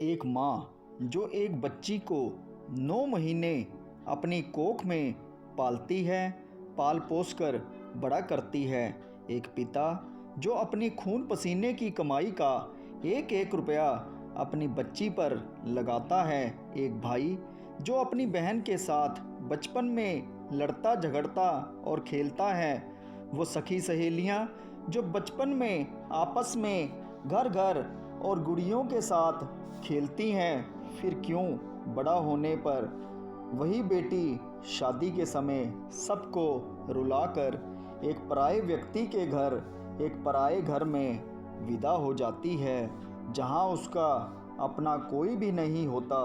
एक माँ जो एक बच्ची को 9 महीने अपनी कोख में पालती है, पाल पोस कर बड़ा करती है। एक पिता जो अपनी खून पसीने की कमाई का एक एक रुपया अपनी बच्ची पर लगाता है। एक भाई जो अपनी बहन के साथ बचपन में लड़ता झगड़ता और खेलता है। वो सखी सहेलियाँ जो बचपन में आपस में घर घर और गुड़ियों के साथ खेलती हैं, फिर क्यों बड़ा होने पर वही बेटी शादी के समय सबको रुलाकर एक पराये व्यक्ति के घर, एक पराये घर में विदा हो जाती है, जहां उसका अपना कोई भी नहीं होता।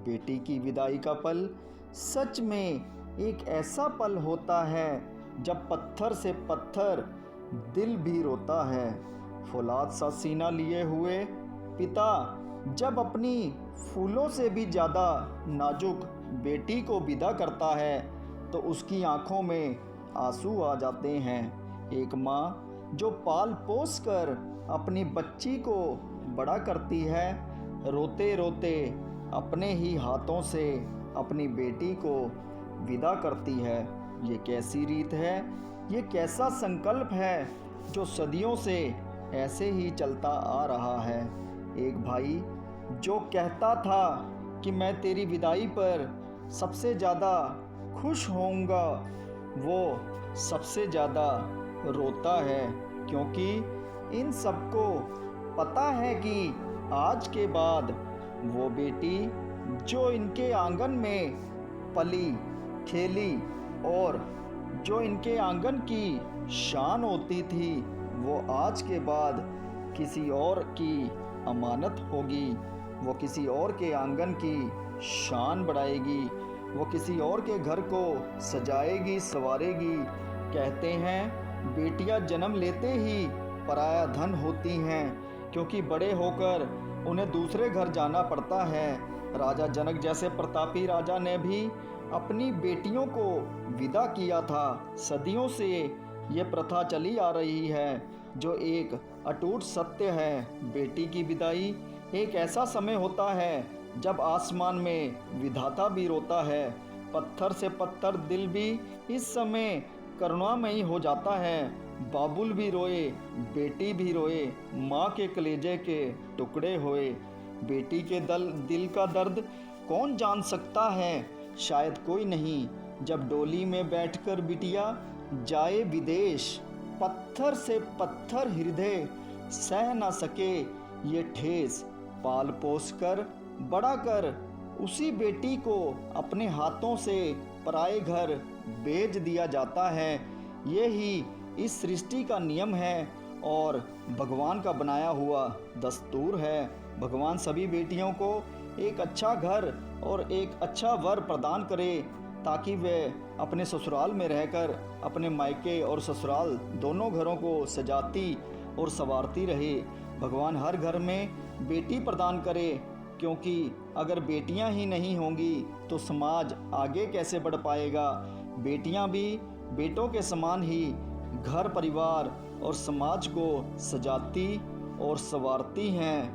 बेटी की विदाई का पल सच में एक ऐसा पल होता है जब पत्थर से पत्थर दिल भी रोता है। फौलाद सा सीना लिए हुए पिता जब अपनी फूलों से भी ज़्यादा नाजुक बेटी को विदा करता है तो उसकी आंखों में आंसू आ जाते हैं। एक माँ जो पाल पोस कर अपनी बच्ची को बड़ा करती है, रोते रोते अपने ही हाथों से अपनी बेटी को विदा करती है। ये कैसी रीत है, ये कैसा संकल्प है जो सदियों से ऐसे ही चलता आ रहा है। एक भाई जो कहता था कि मैं तेरी विदाई पर सबसे ज़्यादा खुश होऊंगा, वो सबसे ज़्यादा रोता है, क्योंकि इन सबको पता है कि आज के बाद वो बेटी जो इनके आंगन में पली खेली और जो इनके आंगन की शान होती थी, वो आज के बाद किसी और की अमानत होगी। वो किसी और के आंगन की शान बढ़ाएगी, वो किसी और के घर को सजाएगी संवारेगी। कहते हैं बेटियां जन्म लेते ही पराया धन होती हैं, क्योंकि बड़े होकर उन्हें दूसरे घर जाना पड़ता है। राजा जनक जैसे प्रतापी राजा ने भी अपनी बेटियों को विदा किया था। सदियों से ये प्रथा चली आ रही है, जो एक अटूट सत्य है। बेटी की विदाई एक ऐसा समय होता है जब आसमान में विधाता भी रोता है, पत्थर से पत्थर दिल भी इस समय करुणामयी हो जाता है। बाबुल भी रोए, बेटी भी रोए, माँ के कलेजे के टुकड़े होए। बेटी के दिल का दर्द कौन जान सकता है, शायद कोई नहीं। जब डोली में बैठकर बिटिया जाए विदेश, पत्थर से पत्थर हृदय सह न सके ये ठेस। पाल पोस कर बड़ा कर उसी बेटी को अपने हाथों से पराए घर भेज दिया जाता है। ये ही इस सृष्टि का नियम है और भगवान का बनाया हुआ दस्तूर है। भगवान सभी बेटियों को एक अच्छा घर और एक अच्छा वर प्रदान करे, ताकि वे अपने ससुराल में रहकर अपने मायके और ससुराल दोनों घरों को सजाती और संवारती रहे। भगवान हर घर में बेटी प्रदान करे, क्योंकि अगर बेटियां ही नहीं होंगी तो समाज आगे कैसे बढ़ पाएगा। बेटियां भी बेटों के समान ही घर परिवार और समाज को सजाती और संवारती हैं।